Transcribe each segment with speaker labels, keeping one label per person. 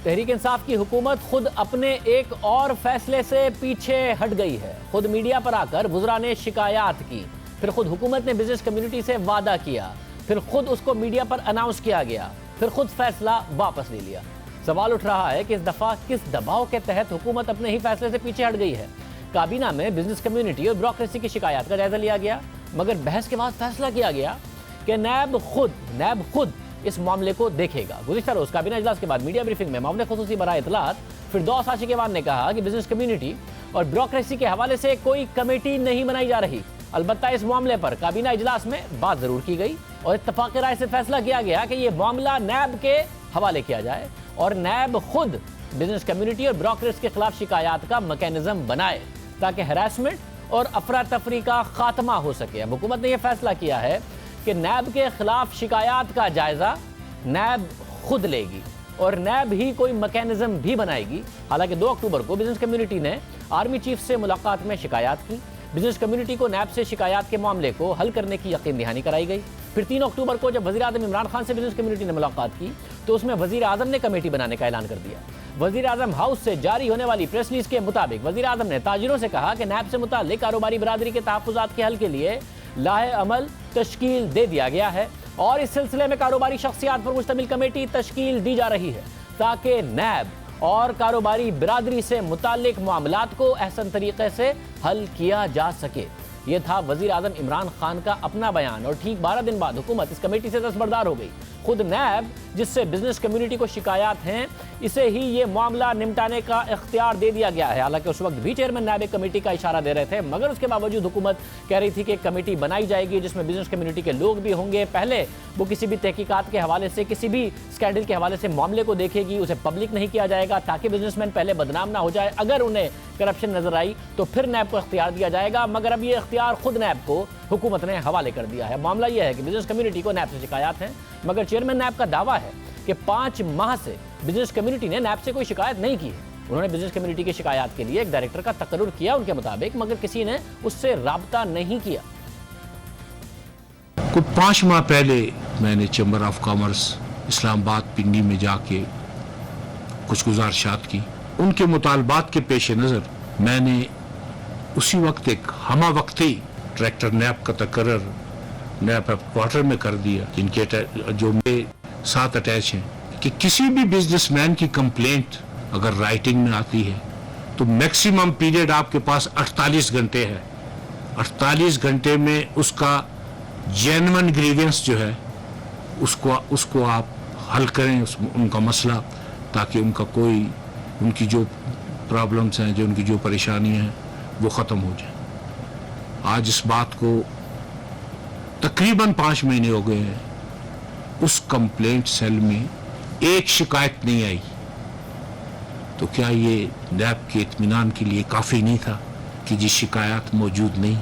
Speaker 1: تحریک انصاف کی حکومت خود اپنے ایک اور فیصلے سے پیچھے ہٹ گئی ہے۔ خود میڈیا پر آ کر وزراء نے شکایات کی، پھر خود حکومت نے بزنس کمیونٹی سے وعدہ کیا، پھر خود اس کو میڈیا پر اناؤنس کیا گیا، پھر خود فیصلہ واپس لے لیا۔ سوال اٹھ رہا ہے کہ اس دفعہ کس دباؤ کے تحت حکومت اپنے ہی فیصلے سے پیچھے ہٹ گئی ہے۔ کابینہ میں بزنس کمیونٹی اور بیوروکریسی کی شکایات کا جائزہ لیا گیا، مگر بحث کے بعد فیصلہ کیا گیا کہ نیب خود اس معاملے کو دیکھے گا۔ گزشتہ روز کابینہ اجلاس کے بعد میڈیا بریفنگ میں معاون خصوصی برائے اطلاعات فردوس عاشقیوان نے کہا کہ بزنس کمیونٹی اور بیوروکریسی کے حوالے سے کوئی کمیٹی نہیں بنائی جا رہی، البتہ اس معاملے پر کابینہ اجلاس میں بات ضرور کی گئی اور اتفاق رائے سے فیصلہ کیا گیا کہ یہ معاملہ نیب کے حوالے کیا جائے اور نیب خود بزنس کمیونٹی اور بیوروکریسی کے خلاف شکایات کا میکینزم بنائے تاکہ ہراسمنٹ اور افراتفری کا خاتمہ ہو سکے۔ اب حکومت نے یہ فیصلہ کیا ہے کہ نیب کے خلاف شکایات کا جائزہ نیب خود لے گی اور نیب ہی کوئی میکینزم بھی بنائے گی۔ حالانکہ 2 اکتوبر کو بزنس کمیونٹی نے آرمی چیف سے ملاقات میں شکایات کی، بزنس کمیونٹی کو نیب سے شکایات کے معاملے کو حل کرنے کی یقین دہانی کرائی گئی۔ پھر 3 اکتوبر کو جب وزیر اعظم عمران خان سے بزنس کمیونٹی نے ملاقات کی تو اس میں وزیر اعظم نے کمیٹی بنانے کا اعلان کر دیا۔ وزیر اعظم ہاؤس سے جاری ہونے والی پریس ریلیز کے مطابق وزیر اعظم نے تاجروں سے کہا کہ نیب سے متعلق کاروباری برادری کے تحفظات کے حل کے لیے لاہ عمل تشکیل دے دیا گیا ہے اور اس سلسلے میں کاروباری شخصیات پر مشتمل کمیٹی تشکیل دی جا رہی ہے تاکہ نیب اور کاروباری برادری سے متعلق معاملات کو احسن طریقے سے حل کیا جا سکے۔ یہ تھا وزیر اعظم عمران خان کا اپنا بیان اور ٹھیک 12 دن بعد حکومت اس کمیٹی سے دستبردار ہو گئی۔ خود نیب جس سے بزنس کمیونٹی کو شکایات ہیں اسے ہی یہ معاملہ نمٹانے کا اختیار دے دیا گیا ہے۔ حالانکہ اس وقت بھی چیئرمین نیب ایک کمیٹی کا اشارہ دے رہے تھے، مگر اس کے باوجود حکومت کہہ رہی تھی کہ ایک کمیٹی بنائی جائے گی جس میں بزنس کمیونٹی کے لوگ بھی ہوں گے۔ پہلے وہ کسی بھی تحقیقات کے حوالے سے، کسی بھی اسکینڈل کے حوالے سے معاملے کو دیکھے گی، اسے پبلک نہیں کیا جائے گا تاکہ بزنس مین پہلے بدنام نہ ہو جائے۔ اگر انہیں کرپشن نظر آئی تو پھر نیب کو اختیار دیا جائے گا، مگر اب یہ اختیار خود نیب کو حکومت نے حوالے کر دیا ہے۔ معاملہ یہ ہے کہ بزنس کمیونٹی کو نیب سے شکایات ہیں، مگر چیئرمین نیب کا دعویٰ ہے کہ 5 ماہ سے بزنس کمیونٹی نے نیب سے کوئی شکایت نہیں کی ہے۔ انہوں نے بزنس کمیونٹی کی شکایات کے لیے ایک ڈائریکٹر کا تقرر کیا ان کے مطابق، مگر کسی نے اس سے رابطہ نہیں کیا۔
Speaker 2: کچھ 5 ماہ پہلے میں نے چیمبر آف کامرس اسلام آباد پنڈی میں جا کے کچھ گزارشات کی۔ ان کے مطالبات کے پیش نظر میں نے اسی وقت ایک ہمہ وقتی ڈائریکٹر نیب کا تقرر نیب ہیڈ کوارٹر میں کر دیا، جن کے جو میرے ساتھ اٹیچ ہیں، کہ کسی بھی بزنس مین کی کمپلینٹ اگر رائٹنگ میں آتی ہے تو میکسیمم پیریڈ آپ کے پاس 48 گھنٹے ہے۔ 48 گھنٹے میں اس کا جینون گریوینس جو ہے اس کو آپ حل کریں، ان کا مسئلہ، تاکہ ان کی جو پرابلمس ہیں، جو ان کی جو پریشانیاں ہیں وہ ختم ہو جائیں۔ آج اس بات کو تقریباً 5 مہینے ہو گئے ہیں، اس کمپلینٹ سیل میں ایک شکایت نہیں آئی، تو کیا یہ نیب کے اطمینان کے لیے کافی نہیں تھا کہ جی شکایات موجود نہیں؟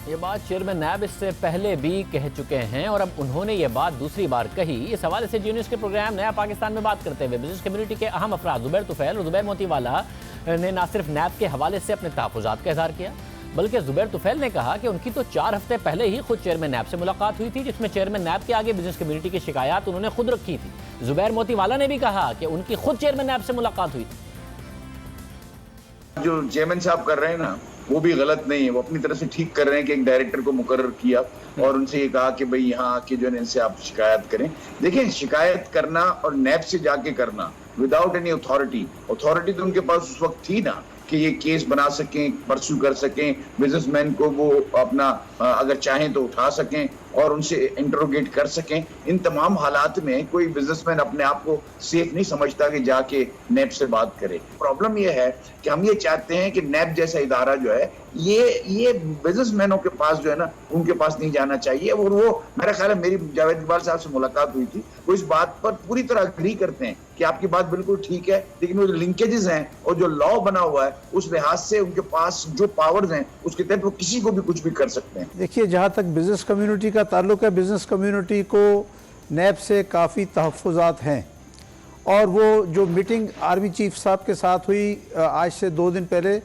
Speaker 1: یہ بات چیئرمین نیب اس سے پہلے بھی کہہ چکے ہیں اور اب انہوں نے یہ بات دوسری بار کہی۔ اس حوالے سے جی نیوز کے پروگرام نیا پاکستان میں بات کرتے ہوئے بزنس کمیونٹی کے اہم افراد زبیر طفیل اور زبیر موتی والا نے نہ صرف نیب کے حوالے سے اپنے تحفظات کا اظہار کیا، بلکہ زبیر طفیل نے کہا کہ ان کی تو 4 ہفتے پہلے ہی خود چیئرمین نیب سے ملاقات ہوئی تھی، جس میں چیئرمین نیب کے آگے بزنس کمیونٹی کی شکایات انہوں نے خود رکھی تھی۔ زبیر موتی والا نے بھی کہا کہ ان کی خود چیئرمین نیب سے ملاقات ہوئی تھی۔
Speaker 3: جو چیئرمین صاحب کر رہے ہیں نا وہ بھی غلط نہیں ہے، وہ اپنی طرف سے ٹھیک کر رہے ہیں کہ ایک ڈائریکٹر کو مقرر کیا اور ان سے یہ کہا کہ بھئی یہاں آ کے جو ہے ان سے آپ شکایت کریں۔ دیکھیں، شکایت کرنا اور نیب سے جا کے کرنا وداؤٹ اینی اتھارٹی تو ان کے پاس اس وقت تھی نا کہ یہ کیس بنا سکیں، پرسو کر سکیں، بزنس مین کو وہ اپنا اگر چاہیں تو اٹھا سکیں اور ان سے انٹروگیٹ کر سکیں۔ ان تمام حالات میں کوئی بزنس مین اپنے آپ کو سیف نہیں سمجھتا کہ جا کے نیب سے بات کرے۔ پرابلم یہ ہے کہ ہم یہ چاہتے ہیں کہ نیب جیسا ادارہ جو ہے یہ بزنس مینوں کے پاس جو ہے نا ان کے پاس نہیں جانا چاہیے، اور وہ میرا خیال ہے میری جاوید اقبال صاحب سے ملاقات ہوئی تھی، وہ اس بات پر پوری طرح اگری کرتے ہیں کہ آپ کی بات بالکل ٹھیک ہے، لیکن وہ جو لنکیجز ہیں اور جو لا بنا ہوا ہے اس لحاظ سے ان کے پاس جو پاورز ہیں اس کے تحت وہ کسی کو بھی کچھ بھی کر سکتے ہیں۔
Speaker 4: دیکھیے، جہاں تک بزنس کمیونٹی کا تعلق ہے، بزنس کمیونٹی کو نیب سے کافی تحفظات ہیں، اور وہ جو میٹنگ آرمی چیف صاحب کے ساتھ ہوئی آج سے 2 دن پہلے،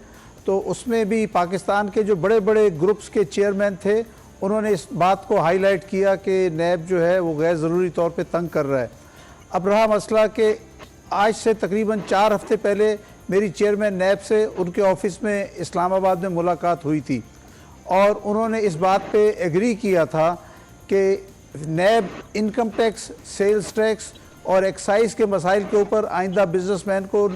Speaker 4: تو اس میں بھی پاکستان کے جو بڑے بڑے گروپس کے چیئرمین تھے انہوں نے اس بات کو ہائی لائٹ کیا کہ نیب جو ہے وہ غیر ضروری طور پہ تنگ کر رہا ہے۔ اب رہا مسئلہ کہ آج سے تقریباً 4 ہفتے پہلے میری چیئرمین نیب سے ان کے آفس میں اسلام آباد میں ملاقات ہوئی تھی اور انہوں نے اس بات پہ ایگری کیا تھا کہ NAB income tax, sales tax اور ایکسائز کے مسائل کے اوپر آئندہ بزنس مین کو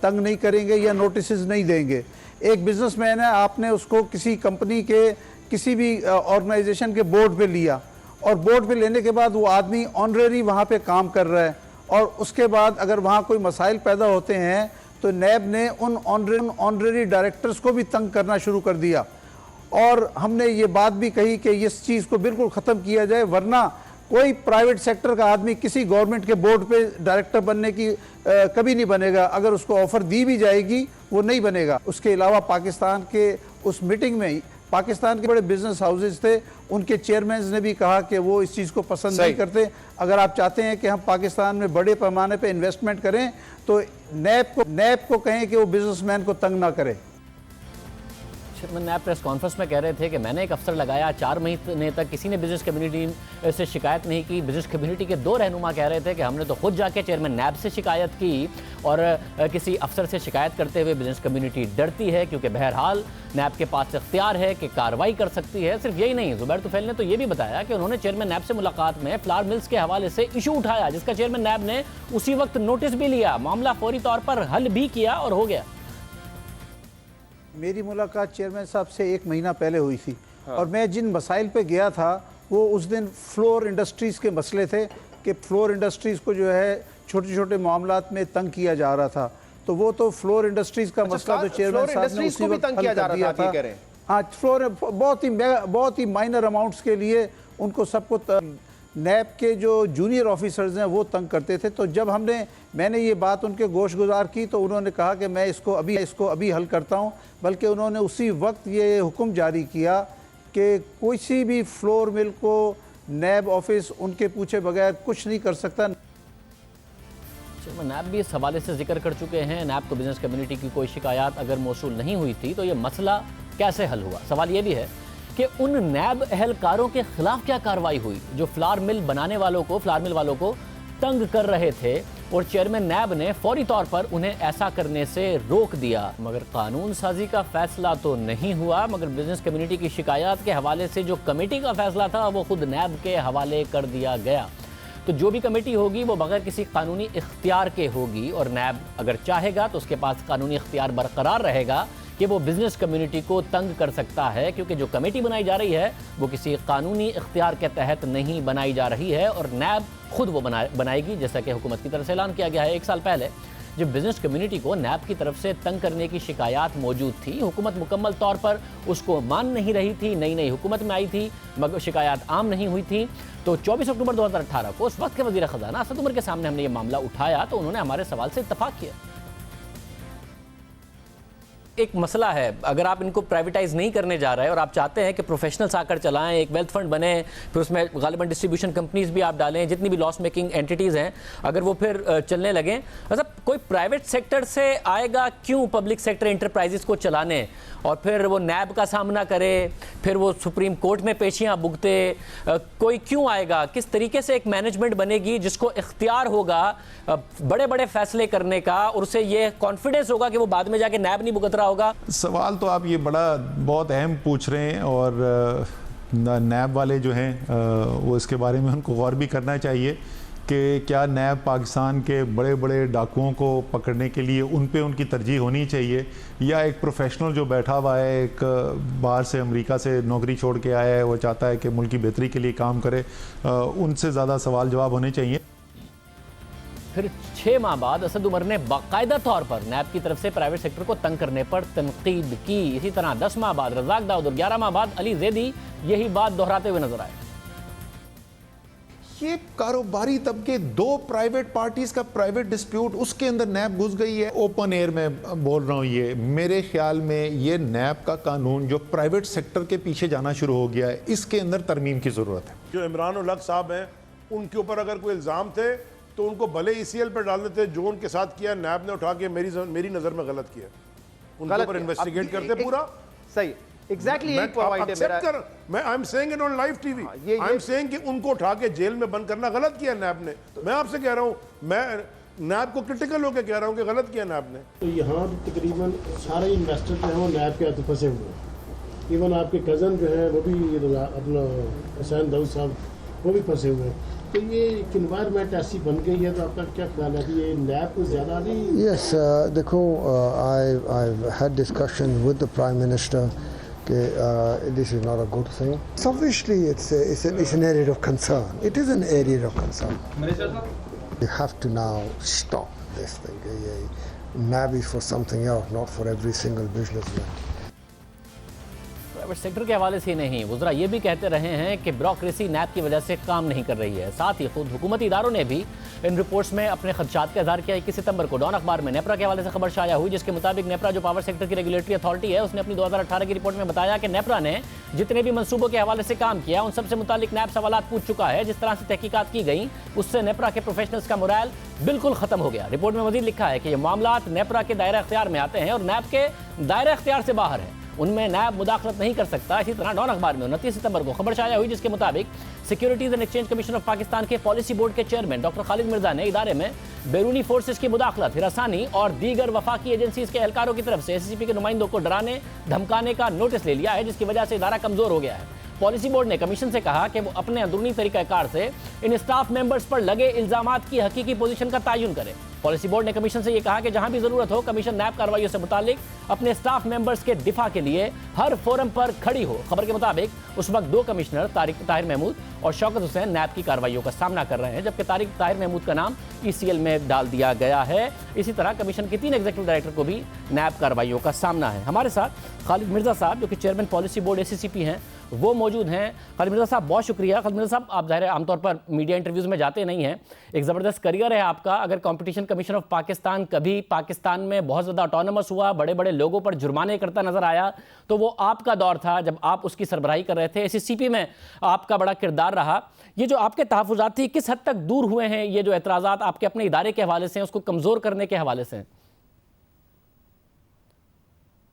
Speaker 4: تنگ نہیں کریں گے یا نوٹسز نہیں دیں گے۔ ایک بزنس مین ہے، آپ نے اس کو کسی کمپنی کے کسی بھی آرگنائزیشن کے بورڈ پہ لیا اور بورڈ پہ لینے کے بعد وہ آدمی آنریری وہاں پہ کام کر رہا ہے اور اس کے بعد اگر وہاں کوئی مسائل پیدا ہوتے ہیں تو نیب نے ان آنریری ڈائریکٹرز کو بھی تنگ کرنا شروع کر دیا اور ہم نے یہ بات بھی کہی کہ اس چیز کو بالکل ختم کیا جائے، ورنہ کوئی پرائیویٹ سیکٹر کا آدمی کسی گورنمنٹ کے بورڈ پہ ڈائریکٹر بننے کی کبھی نہیں بنے گا، اگر اس کو آفر دی بھی جائے گی وہ نہیں بنے گا۔ اس کے علاوہ پاکستان کے اس میٹنگ میں پاکستان کے بڑے بزنس ہاؤسز تھے، ان کے چیئرمینز نے بھی کہا کہ وہ اس چیز کو پسند نہیں کرتے۔ اگر آپ چاہتے ہیں کہ ہم پاکستان میں بڑے پیمانے پہ انویسٹمنٹ کریں تو نیب کو کہیں کہ وہ بزنس مین کو تنگ نہ کرے۔
Speaker 1: چیئرمین نیب پریس کانفرنس میں کہہ رہے تھے کہ میں نے ایک افسر لگایا، 4 مہینے تک کسی نے بزنس کمیونٹی سے شکایت نہیں کی۔ بزنس کمیونٹی کے 2 رہنما کہہ رہے تھے کہ ہم نے تو خود جا کے چیئرمین نیب سے شکایت کی اور کسی افسر سے شکایت کرتے ہوئے بزنس کمیونٹی ڈرتی ہے کیونکہ بہرحال نیب کے پاس اختیار ہے کہ کارروائی کر سکتی ہے۔ صرف یہی نہیں، زبیر طفیل نے تو یہ بھی بتایا کہ انہوں نے چیئرمین نیب سے ملاقات میں فلاور ملز کے حوالے سے ایشو اٹھایا جس کا چیئرمین نیب نے اسی وقت نوٹس بھی لیا، معاملہ فوری طور پر حل بھی کیا اور ہو گیا۔
Speaker 4: میری ملاقات چیئرمین صاحب سے 1 مہینہ پہلے ہوئی تھی اور میں جن مسائل پہ گیا تھا وہ اس دن فلور انڈسٹریز کے مسئلے تھے کہ فلور انڈسٹریز کو جو ہے چھوٹے چھوٹے معاملات میں تنگ کیا جا رہا تھا، تو وہ تو فلور انڈسٹریز کا مسئلہ تو چیئرمین صاحب نے اسی وقت حل کر دیا تھا۔ ہاں، فلور بہت ہی مائنر اماؤنٹس کے لیے ان کو سب کو نیب کے جو جونیئر آفیسرز ہیں وہ تنگ کرتے تھے، تو جب میں نے یہ بات ان کے گوش گزار کی تو انہوں نے کہا کہ میں اس کو ابھی حل کرتا ہوں، بلکہ انہوں نے اسی وقت یہ حکم جاری کیا کہ کسی بھی فلور مل کو نیب آفس ان کے پوچھے بغیر کچھ نہیں کر سکتا۔
Speaker 1: نیب بھی اس حوالے سے ذکر کر چکے ہیں، نیب کو بزنس کمیونٹی کی کوئی شکایات اگر موصول نہیں ہوئی تھی تو یہ مسئلہ کیسے حل ہوا؟ سوال یہ بھی ہے کہ ان نیب اہلکاروں کے خلاف کیا کارروائی ہوئی جو فلاور مل والوں کو تنگ کر رہے تھے اور چیئرمین نیب نے فوری طور پر انہیں ایسا کرنے سے روک دیا۔ مگر قانون سازی کا فیصلہ تو نہیں ہوا، مگر بزنس کمیونٹی کی شکایات کے حوالے سے جو کمیٹی کا فیصلہ تھا وہ خود نیب کے حوالے کر دیا گیا۔ تو جو بھی کمیٹی ہوگی وہ بغیر کسی قانونی اختیار کے ہوگی اور نیب اگر چاہے گا تو اس کے پاس قانونی اختیار برقرار رہے گا کہ وہ بزنس کمیونٹی کو تنگ کر سکتا ہے، کیونکہ جو کمیٹی بنائی جا رہی ہے وہ کسی قانونی اختیار کے تحت نہیں بنائی جا رہی ہے اور نیب خود وہ بنائے گی، جیسا کہ حکومت کی طرف سے اعلان کیا گیا ہے۔ 1 سال پہلے جب بزنس کمیونٹی کو نیب کی طرف سے تنگ کرنے کی شکایات موجود تھی، حکومت مکمل طور پر اس کو مان نہیں رہی تھی، نئی حکومت میں آئی تھی مگر شکایات عام نہیں ہوئی تھی، تو 24 اکتوبر 2018 کو اس وقت کے وزیر خزانہ اسد عمر کے سامنے ہم نے یہ معاملہ اٹھایا تو انہوں نے ہمارے سوال سے اتفاق کیا۔ ایک مسئلہ ہے، اگر آپ ان کو پرائیویٹائز نہیں کرنے جا رہے اور آپ چاہتے ہیں کہ پروفیشنلز آ کر چلائیں، ایک ویلتھ فنڈ بنے، پھر اس میں غالباً ڈسٹریبیوشن کمپنیز بھی آپ ڈالیں، جتنی بھی لاس میکنگ اینٹیٹیز ہیں اگر وہ پھر چلنے لگیں، مطلب کوئی پرائیویٹ سیکٹر سے آئے گا کیوں پبلک سیکٹر انٹرپرائزز کو چلانے اور پھر وہ نیب کا سامنا کرے، پھر وہ سپریم کورٹ میں پیشیاں بھگتے، کوئی کیوں آئے گا؟ کس طریقے سے ایک مینجمنٹ بنے گی جس کو اختیار ہوگا بڑے بڑے فیصلے کرنے کا اور اسے یہ کانفیڈنس ہوگا کہ وہ بعد میں جا کے نیب نہیں بھگت رہا ہوگا؟
Speaker 5: سوال تو آپ یہ بہت اہم پوچھ رہے ہیں اور نیب والے جو ہیں وہ اس کے بارے میں ان کو غور بھی کرنا چاہیے کہ کیا نیب پاکستان کے بڑے بڑے ڈاکوؤں کو پکڑنے کے لیے ان پہ ان کی ترجیح ہونی چاہیے یا ایک پروفیشنل جو بیٹھا ہوا ہے، ایک باہر سے امریکہ سے نوکری چھوڑ کے آیا ہے، وہ چاہتا ہے کہ ملک کی بہتری کے لیے کام کرے، ان سے زیادہ سوال جواب ہونے چاہیے۔
Speaker 1: پھر 6 ماہ بعد اسد عمر نے باقاعدہ طور پر نیب کی طرف سے پرائیویٹ سیکٹر کو تنگ کرنے پر تنقید کی۔ اسی طرح 10 ماہ بعد رزاق داؤد اور 11 ماہ بعد علی زیدی یہی بات دہراتے ہوئے نظر آئے۔
Speaker 5: یہ کاروباری طبقے 2 پرائیویٹ پارٹیز کا پرائیویٹ ڈسپیوٹ، اس کے اندر نیب گھس گئی ہے۔ اوپن ایئر میں بول رہا ہوں، یہ میرے خیال میں یہ نیب کا قانون جو پرائیویٹ سیکٹر کے پیچھے جانا شروع ہو گیا ہے، اس کے اندر ترمیم کی ضرورت ہے۔
Speaker 6: جو عمران الحق صاحب ہیں ان کے اوپر اگر کوئی الزام تھے تو ان کو بھلے ECL پر ڈال دیتے، جو ان کے ساتھ کیا نیب نے اٹھا کے میری نظر میں غلط کیا، ان کے اوپر انویسٹیگیٹ کرتے پورا
Speaker 7: صحیح ایگزیکٹلی یہی پوائنٹ ہے میرا۔
Speaker 6: میں I M seeing it on live TV I, am M سیئنگ کہ ان کو اٹھا کے جیل میں بند کرنا غلط کیا نیب نے۔ میں آپ سے کہہ رہا ہوں، میں نیب کو کرٹیکل ہو کے کہہ رہا ہوں کہ غلط کیا نیب نے.
Speaker 8: تو یہاں تقریباً سارے انویسٹر جو ہیں وہ نیب کے ہاتھ پھنسے ہوئے ہیں. ایون آپ کے کزن جو ہیں وہ بھی اپنا حسین داؤد صاحب وہ بھی پھنسے ہوئے ہیں. تو یہ ایک انوائرمنٹ ایسی بن گئی ہے, تو آپ کا کیا خیال ہے کہ یہ نیب کو زیادہ نہیں؟
Speaker 9: Yes, دیکھو I've had discussion with the Prime Minister کہ this is not a good thing. So obviously it's an area of concern. It is an area of concern. You have to now stop this thing. NAB is for something else, not for every single businessman.
Speaker 1: Private sector کے حوالے سے نہیں, وزراء یہ بھی کہتے رہے ہیں کہ بیوروکریسی نیب کی وجہ سے کام نہیں کر رہی ہے. ساتھ ہی خود حکومتی اداروں نے بھی ان رپورٹس میں اپنے خدشات کا اظہار کیا. 21 ستمبر کو ڈان اخبار میں نیپرا کے حوالے سے خبر شائع ہوئی, جس کے مطابق نیپرا جو پاور سیکٹر کی ریگولیٹری اتھارٹی ہے, اس نے اپنی 2018 کی رپورٹ میں بتایا کہ نیپرا نے جتنے بھی منصوبوں کے حوالے سے کام کیا ان سب سے متعلق نیب سوالات پوچھ چکا ہے. جس طرح سے تحقیقات کی گئیں اس سے نیپرا کے پروفیشنلز کا مورائل بالکل ختم ہو گیا. رپورٹ میں مزید لکھا ہے کہ یہ معاملات نیپرا کے دائرہ اختیار میں آتے ہیں اور نیب کے دائرہ اختیار سے باہر ہیں, ان میں نیب مداخلت نہیں کر سکتا. اسی طرح ڈان اخبار میں 29 ستمبر کو خبر شائع ہوئی, جس کے مطابق securities and exchange commission of Pakistan کے پالیسی بورڈ کے چیئرمین ڈاکٹر خالد مرزا نے ادارے میں بیرونی فورسز کی مداخلت, ہراسانی اور دیگر وفاقی ایجنسیز کے اہلکاروں کی طرف سے SCCP کے نمائندوں کو ڈرانے دھمکانے کا نوٹس لے لیا ہے, جس کی وجہ سے ادارہ کمزور ہو گیا ہے. پالیسی بورڈ نے کمیشن سے کہا کہ وہ اپنے اندرونی طریقہ کار سے ان اسٹاف ممبرز پر لگے الزامات کی حقیقی پوزیشن کا تعین کرے. پالیسی بورڈ نے کمیشن سے یہ کہا کہ جہاں بھی ضرورت ہو کمیشن نیب کارروائیوں سے متعلق اپنے اسٹاف ممبرز کے دفاع کے لیے ہر فورم پر کھڑی ہو. خبر کے مطابق اس وقت 2 کمشنر طاہر محمود اور شوکت حسین نیب کی کارروائیوں کا سامنا کر رہے ہیں, جبکہ طاہر محمود کا نام ECL میں ڈال دیا گیا ہے. اسی طرح کمیشن کے 3 ایگزیکٹو ڈائریکٹر کو بھی نیب کارروائیوں کا سامنا ہے. ہمارے ساتھ خالد مرزا صاحب جو کہ چیئرمین پالیسی بورڈ SCCP ہیں وہ موجود ہیں. خالد مرزا صاحب بہت شکریہ. خالد مرزا صاحب آپ ظاہر عام طور پر میڈیا انٹرویوز میں جاتے نہیں ہیں, ایک زبردست کریئر ہے آپ کا. اگر کمپٹیشن کمیشن آف پاکستان کبھی پاکستان میں بہت زیادہ آٹونومس ہوا, بڑے بڑے لوگوں پر جرمانے کرتا نظر آیا, تو وہ آپ کا دور تھا جب آپ اس کی سربراہی کر رہے تھے. SCCP میں آپ کا بڑا کردار رہا. یہ جو آپ کے تحفظات تھی کس حد تک دور ہوئے ہیں, یہ جو اعتراضات آپ کے اپنے ادارے کے حوالے سے ہیں اس کو کمزور کرنے کے حوالے سے ہیں؟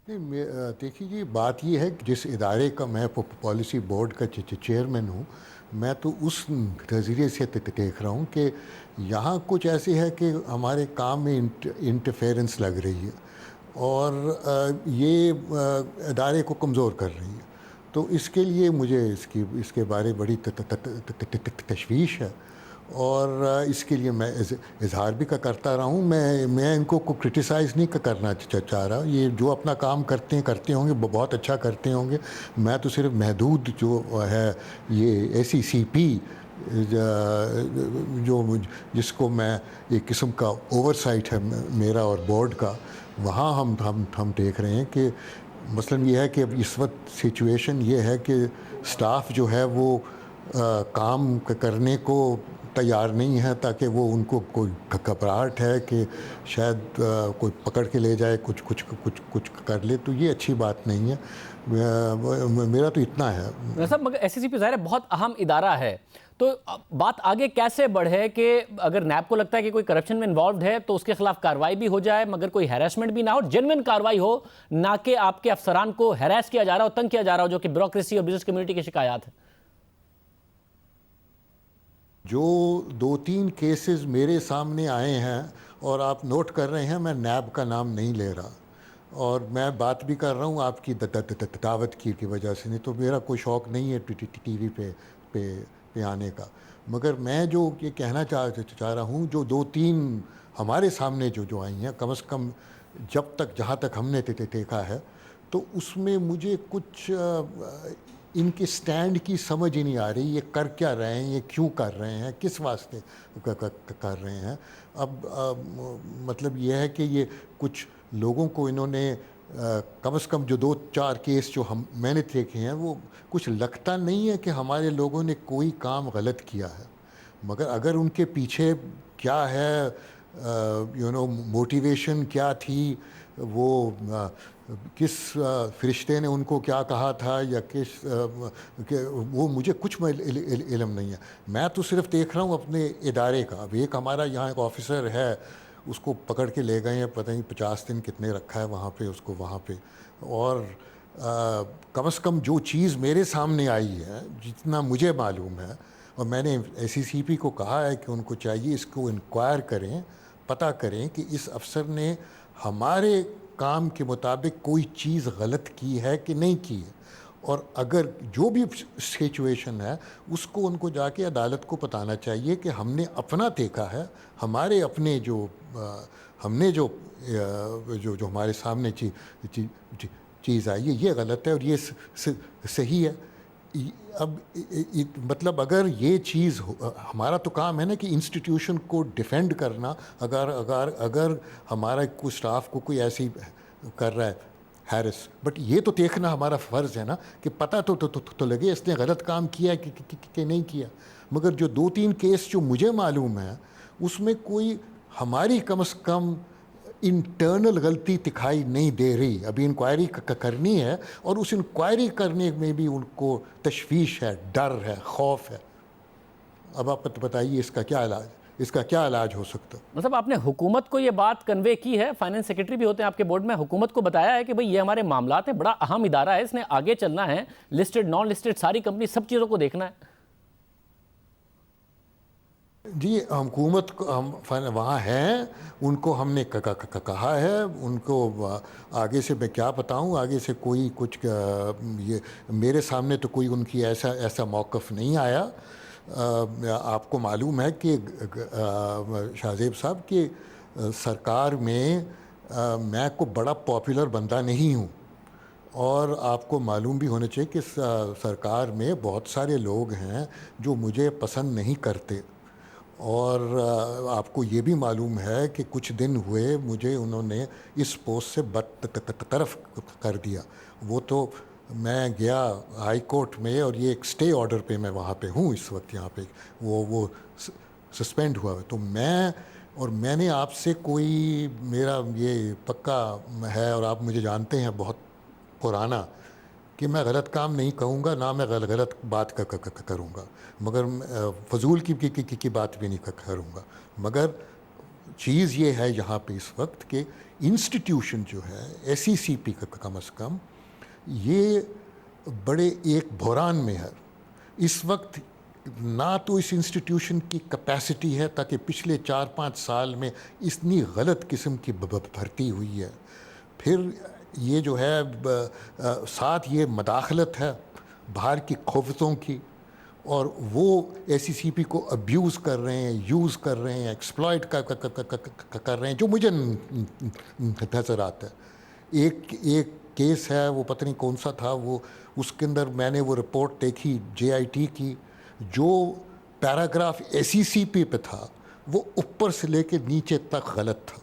Speaker 10: دیکھیے جی, بات یہ ہے کہ جس ادارے کا میں پالیسی بورڈ کا چیئرمین ہوں, میں تو اس نظریے سے دیکھ رہا ہوں کہ یہاں کچھ ایسے ہے کہ ہمارے کام میں انٹرفیرنس لگ رہی ہے اور یہ ادارے کو کمزور کر رہی ہے. تو اس کے لیے مجھے اس کے بارے بڑی تشویش ہے اور اس کے لیے میں اظہار بھی کرتا رہا ہوں. میں ان کو کرٹیسائز نہیں کرنا چاہ رہا. یہ جو اپنا کام کرتے ہوں گے بہت اچھا کرتے ہوں گے. میں تو صرف محدود جو ہے یہ SCCP جو جس کو میں ایک قسم کا اوورسائٹ ہے میرا اور بورڈ کا, وہاں ہم دیکھ رہے ہیں کہ مثلاً یہ ہے کہ اب اس وقت سچویشن یہ ہے کہ سٹاف جو ہے وہ کام کرنے کو تیار نہیں ہے, تاکہ وہ ان کو کوئی گھبراہٹ ہے کہ شاید کوئی پکڑ کے لے جائے, کچھ کر لے. تو یہ اچھی بات نہیں ہے. میرا تو اتنا ہے.
Speaker 1: مگر SCCP ظاہر بہت اہم ادارہ ہے, تو بات آگے کیسے بڑھے کہ اگر نیب کو لگتا ہے کہ کوئی کرپشن میں انوالوڈ ہے تو اس کے خلاف کارروائی بھی ہو جائے, مگر کوئی ہیراسمنٹ بھی نہ ہو, جینوئن کارروائی ہو, نہ کہ آپ کے افسران کو ہیراس کیا جا رہا ہو, تنگ کیا جا رہا ہو, جو کہ بیوروکریسی اور بزنس کمیونٹی کی شکایات ہیں.
Speaker 10: جو 2-3 کیسز میرے سامنے آئے ہیں اور آپ نوٹ کر رہے ہیں, میں نیب کا نام نہیں لے رہا اور میں بات بھی کر رہا ہوں آپ کی دعوت کی وجہ سے, نہیں تو میرا کوئی شوق نہیں ہے ٹی وی پہ آنے کا. مگر میں جو یہ کہنا چاہ رہا ہوں, جو 2-3 ہمارے سامنے جو آئی ہیں, کم از کم جہاں تک ہم نے دیکھا ہے, تو اس میں مجھے کچھ ان کے سٹینڈ کی سمجھ ہی نہیں آ رہی. یہ کر کیا رہے ہیں, یہ کیوں کر رہے ہیں, کس واسطے کر رہے ہیں. اب مطلب یہ ہے کہ یہ کچھ لوگوں کو انہوں نے کم از کم جو 2-4 کیس جو میں نے دیکھے ہیں, وہ کچھ لگتا نہیں ہے کہ ہمارے لوگوں نے کوئی کام غلط کیا ہے. مگر اگر ان کے پیچھے کیا ہے موٹیویشن کیا تھی, وہ کس فرشتے نے ان کو کیا کہا تھا, یا وہ مجھے کچھ علم نہیں ہے. میں تو صرف دیکھ رہا ہوں اپنے ادارے کا. اب ایک ہمارا یہاں ایک آفیسر ہے, اس کو پکڑ کے لے گئے ہیں, پتہ نہیں 50 دن کتنے رکھا ہے وہاں پہ, اس کو وہاں پہ. اور کم از کم جو چیز میرے سامنے آئی ہے, جتنا مجھے معلوم ہے, اور میں نے SCCP کو کہا ہے کہ ان کو چاہیے اس کو انکوائر کریں پتہ کریں کہ اس افسر نے ہمارے کام کے مطابق کوئی چیز غلط کی ہے کہ نہیں کی ہے، اور اگر جو بھی سچویشن ہے اس کو ان کو جا کے عدالت کو بتانا چاہیے کہ ہم نے اپنا دیکھا ہے، ہمارے اپنے جو ہم نے جو ہمارے سامنے چیز آئی ہے یہ غلط ہے اور یہ صحیح ہے۔ اب مطلب اگر یہ چیز ہمارا تو کام ہے نا کہ انسٹیٹیوشن کو ڈیفینڈ کرنا، اگر ہمارا کوئی اسٹاف کو کوئی ایسی کر رہا ہے ہیرس، بٹ یہ تو دیکھنا ہمارا فرض ہے نا کہ پتہ تو لگے اس نے غلط کام کیا ہے کہ نہیں کیا۔ مگر جو 2-3 کیس جو مجھے معلوم ہے اس میں کوئی ہماری کم از کم انٹرنل غلطی دکھائی نہیں دے رہی۔ ابھی انکوائری کرنی ہے اور اس انکوائری کرنے میں بھی ان کو تشویش ہے، ڈر ہے، خوف ہے۔ اب آپ بتائیے اس کا کیا علاج ہو سکتا؟
Speaker 1: مطلب آپ نے حکومت کو یہ بات کنوے کی ہے، فائنانس سیکرٹری بھی ہوتے ہیں آپ کے بورڈ میں، حکومت کو بتایا ہے کہ بھئی یہ ہمارے معاملات ہیں، بڑا اہم ادارہ ہے، اس نے آگے چلنا ہے، لسٹڈ نان لسٹڈ ساری کمپنی سب چیزوں کو دیکھنا ہے؟
Speaker 10: جی حکومت ہم وہاں ہیں، ان کو ہم نے کہا ہے، ان کو آگے سے میں کیا بتاؤں، آگے سے کوئی کچھ یہ میرے سامنے تو کوئی ان کی ایسا موقف نہیں آیا۔ آپ کو معلوم ہے کہ شاہزیب صاحب کہ سرکار میں میں کو بڑا پاپولر بندہ نہیں ہوں، اور آپ کو معلوم بھی ہونا چاہیے کہ سرکار میں بہت سارے لوگ ہیں جو مجھے پسند نہیں کرتے، اور آپ کو یہ بھی معلوم ہے کہ کچھ دن ہوئے مجھے انہوں نے اس پوسٹ سے برطرف کر دیا۔ وہ تو میں گیا ہائی کورٹ میں اور یہ ایک سٹے آرڈر پہ میں وہاں پہ ہوں اس وقت، یہاں پہ وہ سسپینڈ ہوا ہے۔ تو میں نے آپ سے کوئی میرا یہ پکا ہے اور آپ مجھے جانتے ہیں بہت پرانا کہ میں غلط کام نہیں کہوں گا، نہ میں غلط بات کروں گا، مگر فضول کی بات بھی نہیں کروں گا۔ مگر چیز یہ ہے یہاں پہ اس وقت کہ انسٹیٹیوشن جو ہے SECP کا کم از کم یہ بڑے ایک بحران میں ہے اس وقت۔ نہ تو اس انسٹیٹیوشن کی کیپیسٹی ہے تاکہ پچھلے 4-5 سال میں اتنی غلط قسم کی بھرتی ہوئی ہے، پھر یہ جو ہے ساتھ یہ مداخلت ہے باہر کی قوتوں کی، اور وہ SECP کو ابیوز کر رہے ہیں، یوز کر رہے ہیں، ایکسپلائٹ کر رہے ہیں، جو مجھے نظر آتا ہے۔ ایک کیس ہے، وہ پتہ نہیں کون سا تھا، وہ اس کے اندر میں نے وہ رپورٹ دیکھی JIT کی، جو پیراگراف SECP پہ تھا وہ اوپر سے لے کے نیچے تک غلط تھا۔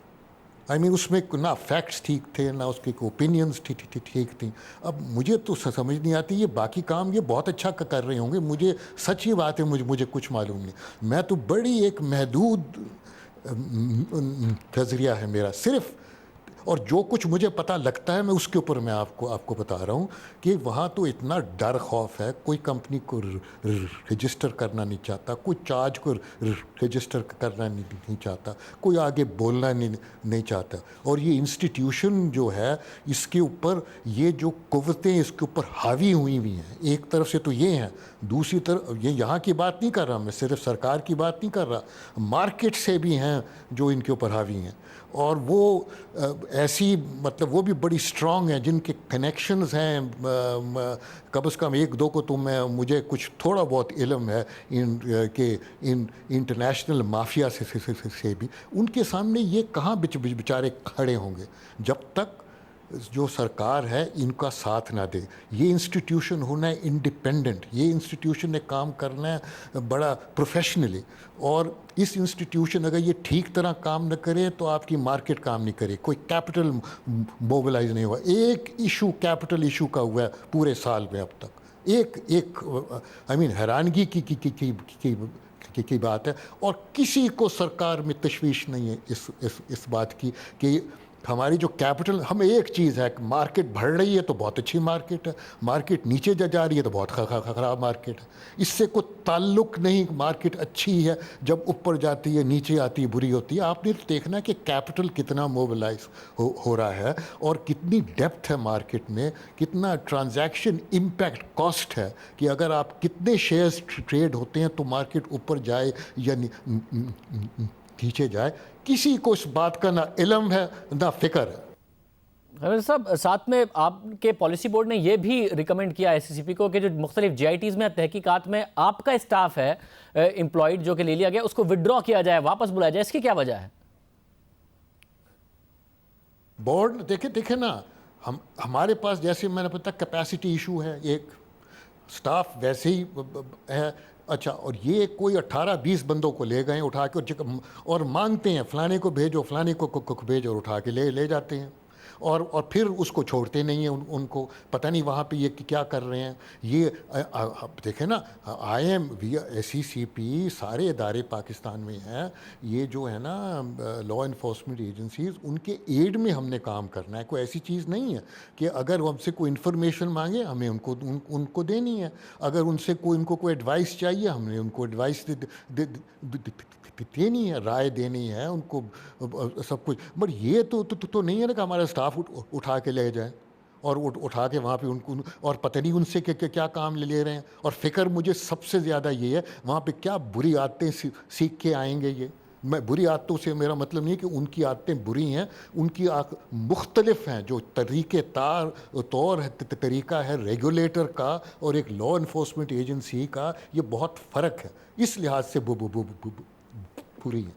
Speaker 10: اس میں نہ فیکٹس ٹھیک تھے، نہ اس کی اوپینینز ٹھیک تھیں۔ اب مجھے تو سمجھ نہیں آتی، یہ باقی کام یہ بہت اچھا کر رہے ہوں گے، مجھے سچ ہی بات ہے مجھے کچھ معلوم نہیں۔ میں تو بڑی ایک محدود نظریہ ہے میرا صرف، اور جو کچھ مجھے پتہ لگتا ہے میں اس کے اوپر میں آپ کو بتا رہا ہوں کہ وہاں تو اتنا ڈر خوف ہے، کوئی کمپنی کو رجسٹر کرنا نہیں چاہتا، کوئی چارج کو رجسٹر کرنا نہیں چاہتا، کوئی آگے بولنا نہیں چاہتا، اور یہ انسٹیٹیوشن جو ہے اس کے اوپر یہ جو قوتیں اس کے اوپر حاوی ہوئی ہیں، ایک طرف سے تو یہ ہیں، دوسری طرف یہ یہاں کی بات نہیں کر رہا میں، صرف سرکار کی بات نہیں کر رہا، مارکیٹ سے بھی ہیں جو ان کے اوپر حاوی ہیں، اور وہ ایسی مطلب وہ بھی بڑی اسٹرانگ ہیں، جن کے کنیکشنز ہیں، کم از کم 1-2 کو تو مجھے کچھ تھوڑا بہت علم ہے کہ انٹرنیشنل مافیا سے بھی، ان کے سامنے یہ کہاں بیچارے کھڑے ہوں گے جب تک جو سرکار ہے ان کا ساتھ نہ دے۔ یہ انسٹیٹیوشن ہونا ہے انڈیپینڈنٹ، یہ انسٹیٹیوشن نے کام کرنا ہے بڑا پروفیشنلی، اور اس انسٹیٹیوشن اگر یہ ٹھیک طرح کام نہ کرے تو آپ کی مارکیٹ کام نہیں کرے، کوئی کیپٹل موبلائز نہیں ہوا۔ ایک ایشو کیپٹل ایشو کا ہوا ہے پورے سال میں اب تک، ایک حیرانگی کی بات ہے، اور کسی کو سرکار میں تشویش نہیں ہے اس بات کی کہ ہماری جو کیپٹل، ہمیں ایک چیز ہے کہ مارکیٹ بڑھ رہی ہے تو بہت اچھی مارکیٹ ہے، مارکیٹ نیچے جا رہی ہے تو بہت خراب مارکیٹ ہے، اس سے کوئی تعلق نہیں۔ مارکیٹ اچھی ہے جب اوپر جاتی ہے، نیچے آتی ہے بری ہوتی ہے۔ آپ نے دیکھنا کہ کیپٹل کتنا موبلائز ہو رہا ہے، اور کتنی ڈیپتھ ہے مارکیٹ میں، کتنا ٹرانزیکشن امپیکٹ کاسٹ ہے، کہ اگر آپ کتنے شیئرز ٹریڈ ہوتے ہیں تو مارکیٹ اوپر جائے یا کھینچے جائے. کسی کو اس بات کا نہ علم ہے نہ فکر ہے.
Speaker 1: صاحب ساتھ میں آپ کے پالیسی بورڈ نے یہ بھی ریکمنڈ کیا ایس سی سی پی کو کہ جو مختلف جی آئی ٹیز میں تحقیقات میں آپ کا اسٹاف ہے امپلائڈ جو کہ لے لیا گیا اس کو وڈرا کیا جائے, واپس بلایا جائے. اس کی کیا وجہ ہے؟
Speaker 10: بورڈ دیکھیں نا, ہمارے پاس جیسے میں نے بتایا کیپیسٹی ایشو ہے, ایک سٹاف ویسے ہی ہے. اچھا, اور یہ کوئی 18-20 بندوں کو لے گئے اٹھا کے اور مانگتے ہیں فلانے کو بھیجو فلانے کو بھیجو, اور اٹھا کے لے جاتے ہیں اور پھر اس کو چھوڑتے نہیں ہیں. ان کو پتہ نہیں وہاں پہ یہ کیا کر رہے ہیں. یہ دیکھیں نا, آئی ایم ایس سی سی پی سارے ادارے پاکستان میں ہیں. یہ جو ہے نا لا انفورسمنٹ ایجنسیز, ان کے ایڈ میں ہم نے کام کرنا ہے. کوئی ایسی چیز نہیں ہے کہ اگر ہم سے کوئی انفارمیشن مانگے ہمیں ان کو دینی ہے. اگر ان سے ان کو کوئی ایڈوائس چاہیے ہم نے ان کو ایڈوائس دینی ہے, رائے دینی ہے ان کو سب کچھ. بٹ یہ تو نہیں ہے نا کہ ہمارا اسٹاف اٹھا کے لے جائیں اور اٹھا کے وہاں پہ ان کو, اور پتہ نہیں ان سے کیا کام لے رہے ہیں. اور فکر مجھے سب سے زیادہ یہ ہے وہاں پہ کیا بری عادتیں سیکھ کے آئیں گے. یہ میں بری عادتوں سے میرا مطلب نہیں کہ ان کی عادتیں بری ہیں, ان کی مختلف ہیں. جو طریقہ ہے ریگولیٹر کا اور ایک لا انفورسمنٹ ایجنسی کا, یہ بہت فرق ہے. اس لحاظ سے پوری ہے.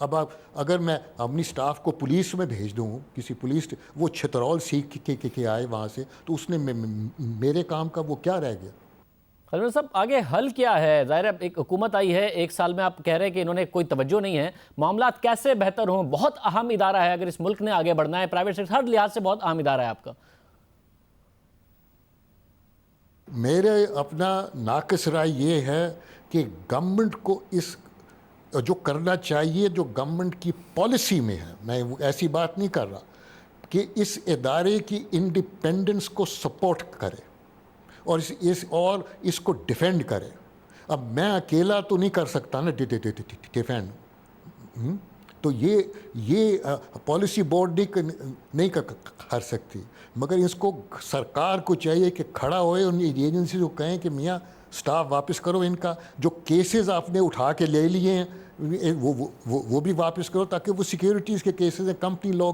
Speaker 10: اب اگر میں اپنی سٹاف کو پولیس میں بھیج دوں, کسی پولیس وہ چھترول سیکھ کے آئے وہاں سے, تو اس نے میرے کام کا وہ کیا رہ گیا.
Speaker 1: خلیل صاحب آگے حل کیا ہے؟ ظاہر ہے ایک حکومت آئی ہے, 1 سال میں آپ کہہ رہے ہیں کہ انہوں نے کوئی توجہ نہیں ہے. معاملات کیسے بہتر ہوں؟ بہت اہم ادارہ ہے اگر اس ملک نے آگے بڑھنا ہے, پرائیویٹ سیکٹر ہر لحاظ سے بہت اہم ادارہ ہے آپ کا.
Speaker 10: میرے اپنا ناقص رائے یہ ہے کہ گورنمنٹ کو اس جو کرنا چاہیے جو گورنمنٹ کی پالیسی میں ہے, میں ایسی بات نہیں کر رہا, کہ اس ادارے کی انڈیپینڈنس کو سپورٹ کرے اور اس کو ڈیفینڈ کرے. اب میں اکیلا تو نہیں کر سکتا نا ڈیفینڈ, تو یہ پالیسی بورڈ نہیں کر سکتی, مگر اس کو سرکار کو چاہیے کہ کھڑا ہوئے ان ایجنسی کو کہیں کہ میاں سٹاف واپس کرو, ان کا جو کیسز آپ نے اٹھا کے لے لیے ہیں وہ بھی واپس کرو, تاکہ وہ سیکیورٹیز کے کیسز ہیں, کمپنی لا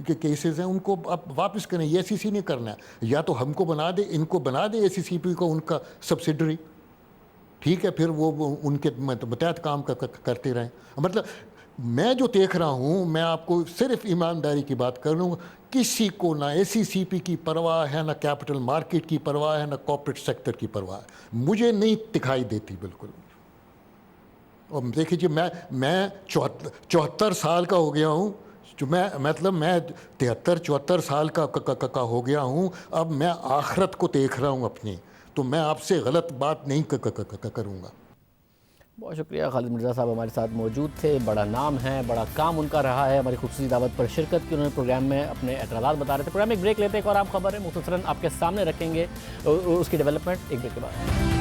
Speaker 10: کے کیسز ہیں, ان کو آپ واپس کریں. یہ سی سی نہیں کرنا ہے. یا تو ہم کو بنا دے, ان کو بنا دے ایس سی سی پی کو ان کا سبسیڈری, ٹھیک ہے, پھر وہ ان کے متحد کام کرتے رہیں. مطلب میں جو دیکھ رہا ہوں, میں آپ کو صرف ایمانداری کی بات کر لوں, کسی کو نہ ایس سی سی پی کی پرواہ ہے, نہ کیپٹل مارکیٹ کی پرواہ ہے, نہ کارپوریٹ سیکٹر کی پرواہ ہے. مجھے نہیں دکھائی دیتی بالکل. اور دیکھ لیجیے میں 74 سال کا ہو گیا ہوں, میں 73-74 سال کا ہو گیا ہوں. اب میں آخرت کو دیکھ رہا ہوں اپنی, تو میں آپ سے غلط بات نہیں کروں گا.
Speaker 1: بہت شکریہ. خالد مرزا صاحب ہمارے ساتھ موجود تھے. بڑا نام ہے, بڑا کام ان کا رہا ہے. ہماری خصوصی دعوت پر شرکت کی, انہوں نے پروگرام میں اپنے اعتراضات بتا رہے تھے. پروگرام میں ایک بریک لیتے ہیں, ایک اور عام خبر ہے مختصراً آپ کے سامنے رکھیں گے اس کی ڈیولپمنٹ ایک بریک کے بعد.